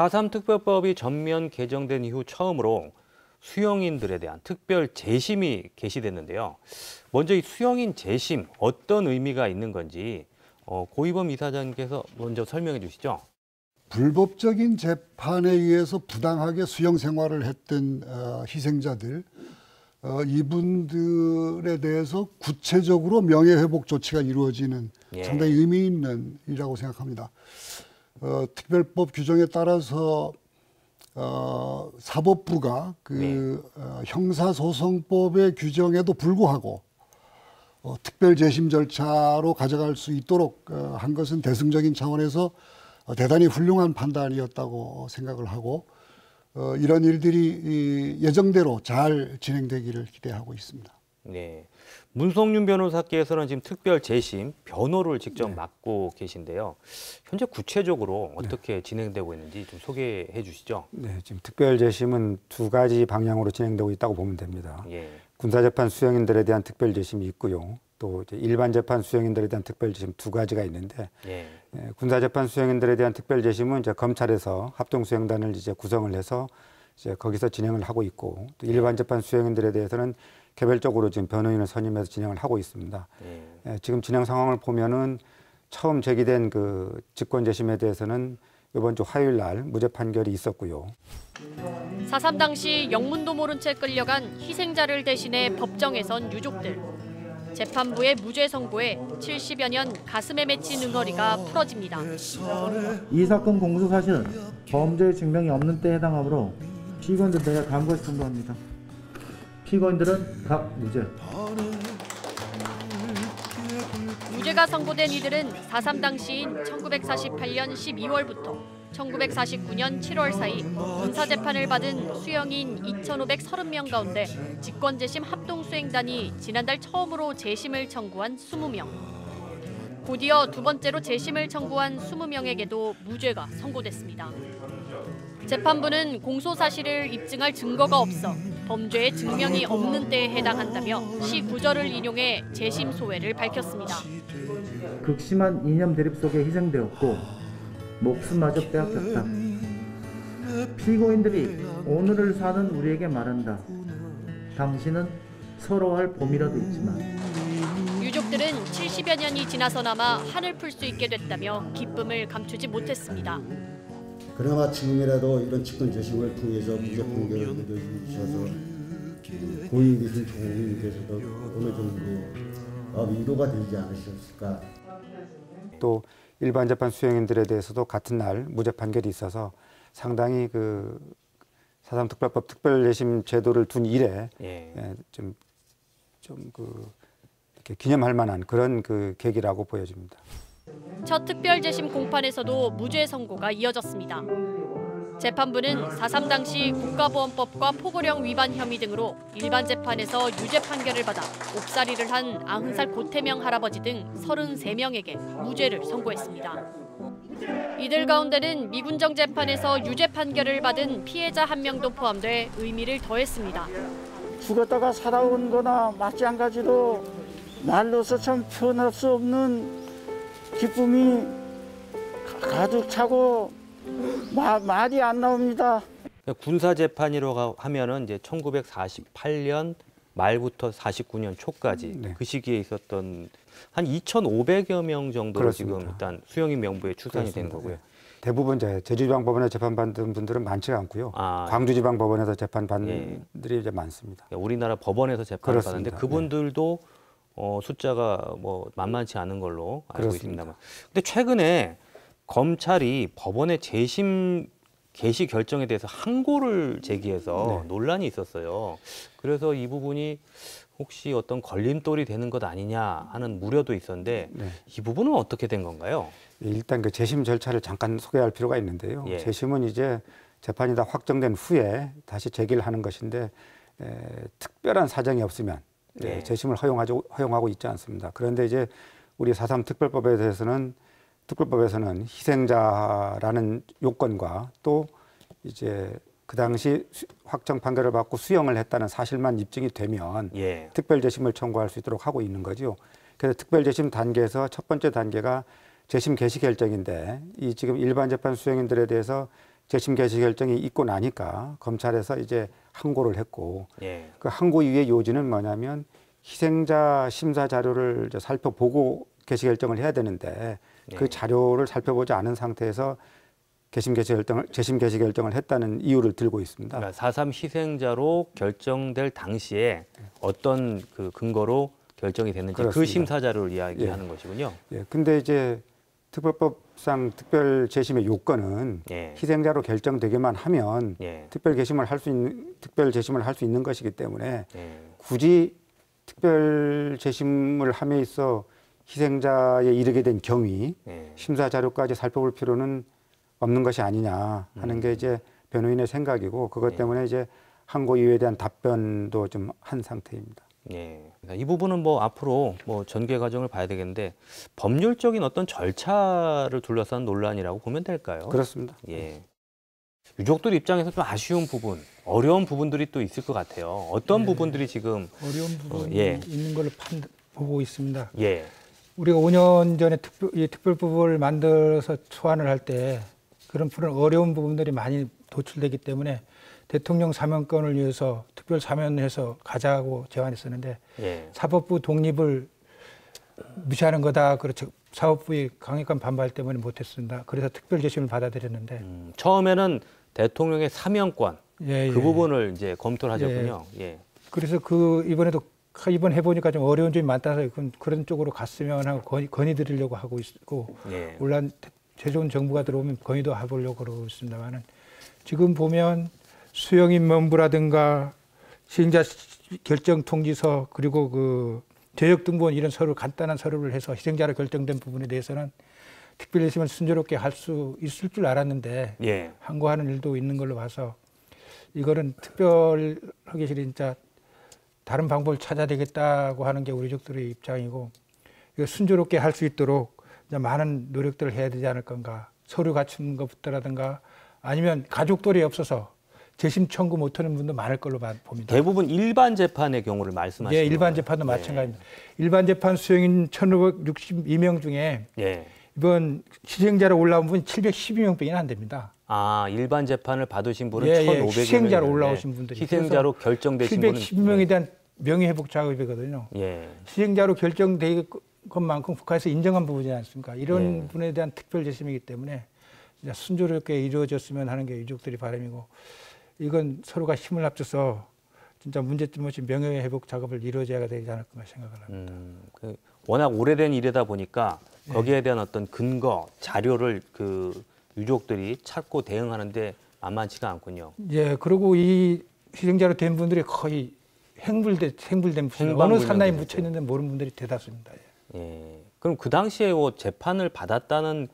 4.3 특별법이 전면 개정된 이후 처음으로 수용인들에 대한 특별 재심이 개시됐는데요. 먼저 이 수용인 재심 어떤 의미가 있는 건지 고이범 이사장께서 먼저 설명해 주시죠. 불법적인 재판에 의해서 부당하게 수용 생활을 했던 희생자들, 이분들에 대해서 구체적으로 명예회복 조치가 이루어지는 상당히 의미 있는 일이라고 생각합니다. 특별법 규정에 따라서 사법부가 형사소송법의 규정에도 불구하고 특별 재심 절차로 가져갈 수 있도록 한 것은 대승적인 차원에서 대단히 훌륭한 판단이었다고 생각을 하고 이런 일들이 예정대로 잘 진행되기를 기대하고 있습니다. 네, 문성윤 변호사께서는 지금 특별 재심 변호를 직접 맡고 계신데요. 현재 구체적으로 어떻게 진행되고 있는지 좀 소개해 주시죠. 네, 지금 특별 재심은 두 가지 방향으로 진행되고 있다고 보면 됩니다. 군사재판 수용인들에 대한 특별 재심이 있고요. 또 이제 일반 재판 수용인들에 대한 특별 재심 두 가지가 있는데 군사재판 수용인들에 대한 특별 재심은 이제 검찰에서 합동수용단을 이제 구성을 해서 이제 거기서 진행을 하고 있고 또 일반 재판 수용인들에 대해서는 개별적으로 지금 변호인을 선임해서 진행을 하고 있습니다. 지금 진행 상황을 보면은 처음 제기된 그 직권 재심에 대해서는 이번 주 화요일 날 무죄 판결이 있었고요. 4.3 당시 영문도 모른 채 끌려간 희생자를 대신해 법정에 선 유족들. 재판부의 무죄 선고에 70여 년 가슴에 맺힌 응어리가 풀어집니다. 이 사건 공소 사실은 범죄의 증명이 없는 때에 해당하므로 피고인들 대해 다음과 선고합니다. 피고인들은 각 무죄. 무죄가 선고된 이들은 4.3 당시인 1948년 12월부터 1949년 7월 사이 군사재판을 받은 수용인 2,530명 가운데 직권재심 합동수행단이 지난달 처음으로 재심을 청구한 20명. 곧이어 두 번째로 재심을 청구한 20명에게도 무죄가 선고됐습니다. 재판부는 공소사실을 입증할 증거가 없어 범죄의 증명이 없는 때에 해당한다며 시 구절을 인용해 재심 소회를 밝혔습니다. 극심한 이념 대립 속에 희생되었고 목숨마저 빼앗겼다. 피고인들이 오늘을 사는 우리에게 말한다. 당신은 서러워할 봄이라도 있지만. 유족들은 70여 년이 지나서나마 한을 풀 수 있게 됐다며 기쁨을 감추지 못했습니다. 그나마 지금이라도 이런 직권 재심을 통해서 무죄 판결을 내려주셔서 고인 계신 조국님께서도 어느 정도 위로가 되지 않으셨을까. 또 일반 재판 수용인들에 대해서도 같은 날 무죄 판결이 있어서 상당히 그 4.3 특별법 특별 재심 제도를 둔 이래 좀 이렇게 기념할 만한 그런 그 계기라고 보여집니다. 첫 특별 재심 공판에서도 무죄 선고가 이어졌습니다. 재판부는 4.3 당시 국가보안법과 포고령 위반 혐의 등으로 일반 재판에서 유죄 판결을 받아 옥살이를 한 90살 고태명 할아버지 등 33명에게 무죄를 선고했습니다. 이들 가운데는 미군정 재판에서 유죄 판결을 받은 피해자 한 명도 포함돼 의미를 더했습니다. 죽었다가 살아온 거나 마찬가지로 말로서 참 표현할 수 없는 기쁨이 가득 차고 말이 안 나옵니다. 군사 재판이라고 하면은 이제 1948년 말부터 49년 초까지 그 시기에 있었던 한 2,500여 명 정도로 그렇습니다. 지금 일단 수용인 명부에 추산이 된 그렇습니다. 거고요. 대부분 이제 제주지방법원에 재판받은 분들은 많지가 않고요. 광주지방법원에서 재판받는 분들이 이제 많습니다. 우리나라 법원에서 재판을 받는데 그분들도 네. 숫자가 뭐 만만치 않은 걸로 알고 그렇습니다. 있습니다만. 근데 최근에 검찰이 법원의 재심 개시 결정에 대해서 항고를 제기해서 논란이 있었어요. 그래서 이 부분이 혹시 어떤 걸림돌이 되는 것 아니냐 하는 우려도 있었는데 이 부분은 어떻게 된 건가요? 일단 그 재심 절차를 잠깐 소개할 필요가 있는데요. 재심은 이제 재판이 다 확정된 후에 다시 제기를 하는 것인데 특별한 사정이 없으면 재심을 허용하고 있지 않습니다. 그런데 이제 우리 4.3 특별법에 대해서는 특별법에서는 희생자라는 요건과 또 이제 그 당시 확정 판결을 받고 수용을 했다는 사실만 입증이 되면 특별 재심을 청구할 수 있도록 하고 있는 거죠. 그래서 특별 재심 단계에서 첫 번째 단계가 재심 개시 결정인데 이 지금 일반 재판 수용인들에 대해서 재심 개시 결정이 있고 나니까 검찰에서 이제 항고를 했고 예. 그 항고 이후의 요지는 뭐냐면 희생자 심사 자료를 이제 살펴보고 개시 결정을 해야 되는데 그 자료를 살펴보지 않은 상태에서 재심 개시 결정을 했다는 이유를 들고 있습니다. 그러니까 4.3 희생자로 결정될 당시에 어떤 그 근거로 결정이 됐는지 그 그렇습니다. 심사 자료를 이야기하는 것이군요. 예, 근데 이제 특별법상 특별 재심의 요건은 예. 희생자로 결정되게만 하면 예. 특별 재심을 할 수 있는 것이기 때문에 예. 굳이 특별 재심을 함에 있어 희생자에 이르게 된 경위 예. 심사 자료까지 살펴볼 필요는 없는 것이 아니냐 하는 게 이제 변호인의 생각이고 그것 때문에 이제 항고 이유에 대한 답변도 좀 한 상태입니다. 예. 이 부분은 뭐 앞으로 뭐 전개 과정을 봐야 되겠는데 법률적인 어떤 절차를 둘러싼 논란이라고 보면 될까요? 그렇습니다. 예. 유족들 입장에서 좀 아쉬운 부분, 어려운 부분들이 또 있을 것 같아요. 어떤 부분들이 지금 어려운 부분이 예. 있는 걸로 보고 있습니다. 예. 우리가 5년 전에 특별법을 만들어서 소환을 할 때 그런 어려운 부분들이 많이 도출되기 때문에 대통령 사면권을 위해서 특별 사면해서 가자고 제안했었는데 예. 사법부 독립을 무시하는 거다. 그렇죠. 사법부의 강력한 반발 때문에 못했습니다. 그래서 특별 재심을 받아들였는데 처음에는 대통령의 사면권 예, 그 예. 부분을 이제 검토를 하셨군요. 예. 그래서 이번 해보니까 좀 어려운 점이 많다서 그런 쪽으로 갔으면 하고 건의드리려고 하고 있고 예. 물론 새로운 정부가 들어오면 건의도 해보려고 그러고 있습니다만은 지금 보면 수용인명부라든가 시행자 결정 통지서 그리고 그 죄역등본 이런 서류 간단한 서류를 해서 희생자로 결정된 부분에 대해서는 특별재심을 순조롭게 할 수 있을 줄 알았는데 예. 항고하는 일도 있는 걸로 봐서 이거는 특별하게 진짜 다른 방법을 찾아야 되겠다고 하는 게 우리 족들의 입장이고 이거 순조롭게 할 수 있도록 많은 노력들을 해야 되지 않을 건가. 서류 갖춘 것부터라든가 아니면 가족들이 없어서 재심 청구 못하는 분도 많을 걸로 봅니다. 대부분 일반 재판의 경우를 말씀하시는 예, 일반 거예요. 재판도 마찬가지입니다. 일반 재판 수용인 1,562명 중에 예. 이번 희생자로 올라온 분이 712명밖에 안 됩니다. 아, 일반 재판을 받으신 분은 예, 1,500여 명. 희생자로 올라오신 분들이. 희생자로 결정되신 분은 712명에 대한 명예회복 작업이거든요. 예. 희생자로 결정된 것만큼 국가에서 인정한 부분이지 않습니까? 이런 예. 분에 대한 특별 재심이기 때문에 순조롭게 이루어졌으면 하는 게 유족들의 바람이고 이건 서로가 힘을 합쳐서 진짜 문제점 없이 명예회복 작업을 이루어져야 되지 않을까 생각을 합니다. 워낙 오래된 일이다 보니까 거기에 대한 어떤 근거, 자료를 그 유족들이 찾고 대응하는데 만만치가 않군요. 예, 그리고 이 희생자로 된 분들이 거의 행불된 분들, 어느 산나에 묻혀 있는데 모르는 분들이 대다수입니다. 예. 그럼 그 당시에 뭐 재판을 받았다는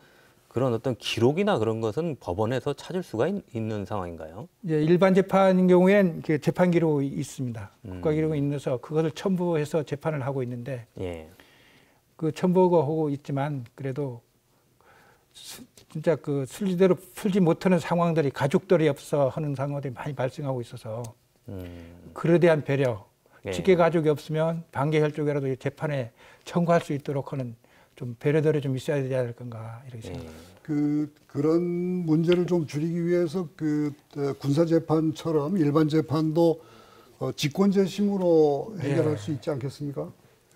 그런 어떤 기록이나 그런 것은 법원에서 찾을 수가 있는 상황인가요? 예, 일반 재판인 경우에는 재판 기록이 있습니다. 국가 기록이 있어서 그것을 첨부해서 재판을 하고 있는데 예. 그 첨부하고 있지만 그래도 진짜 그 순리대로 풀지 못하는 상황들이 가족들이 없어 하는 상황들이 많이 발생하고 있어서 그에 대한 배려, 예. 직계 가족이 없으면 반개 혈족이라도 재판에 청구할 수 있도록 하는 좀 배려들이 좀 있어야 되지 않을 건가 이렇게 생각합니다. 그런 문제를 좀 줄이기 위해서 군사 재판처럼 일반 재판도 직권 재심으로 해결할 수 있지 않겠습니까?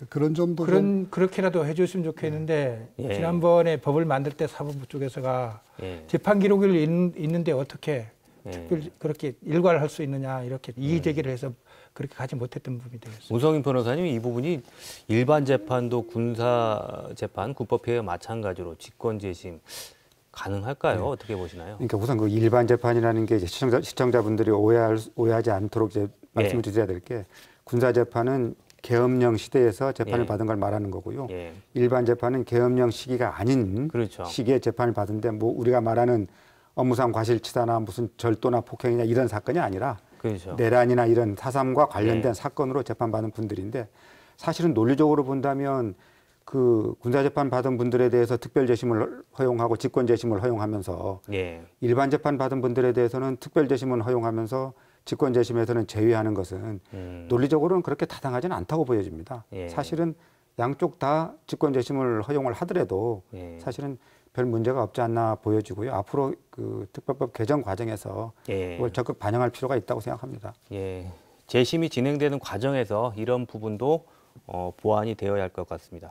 그런 점도 그렇게라도 해줬으면 좋겠는데 예. 지난번에 법을 만들 때 사법부 쪽에서가 예. 재판 기록이 있는데 어떻게 예. 특별히 그렇게 일괄할 수 있느냐 이렇게 이의 제기를 해서 그렇게 가지 못했던 부분이 되겠습니다. 우성인 변호사님, 이 부분이 일반 재판도 군사 재판, 군법회와 마찬가지로 직권 재심 가능할까요? 네. 어떻게 보시나요? 그러니까 우선 그 일반 재판이라는 게 이제 시청자분들이 오해하지 않도록 이제 말씀을 드려야 될 게 군사 재판은 계엄령 시대에서 재판을 예. 받은 걸 말하는 거고요. 예. 일반 재판은 계엄령 시기가 아닌 그렇죠. 시기에 재판을 받은데 뭐 우리가 말하는 업무상 과실치사나 무슨 절도나 폭행이나 이런 사건이 아니라 그렇죠. 내란이나 이런 4.3과 관련된 예. 사건으로 재판받은 분들인데 사실은 논리적으로 본다면 그 군사재판 받은 분들에 대해서 특별재심을 허용하고 직권재심을 허용하면서 예. 일반 재판 받은 분들에 대해서는 특별재심을 허용하면서 직권재심에서는 제외하는 것은 논리적으로는 그렇게 타당하지는 않다고 보여집니다. 예. 사실은 양쪽 다 직권재심을 허용을 하더라도 예. 사실은 별 문제가 없지 않나 보여지고요. 앞으로 그 특별법 개정 과정에서 예. 그걸 적극 반영할 필요가 있다고 생각합니다. 예. 재심이 진행되는 과정에서 이런 부분도 보완이 되어야 할 것 같습니다.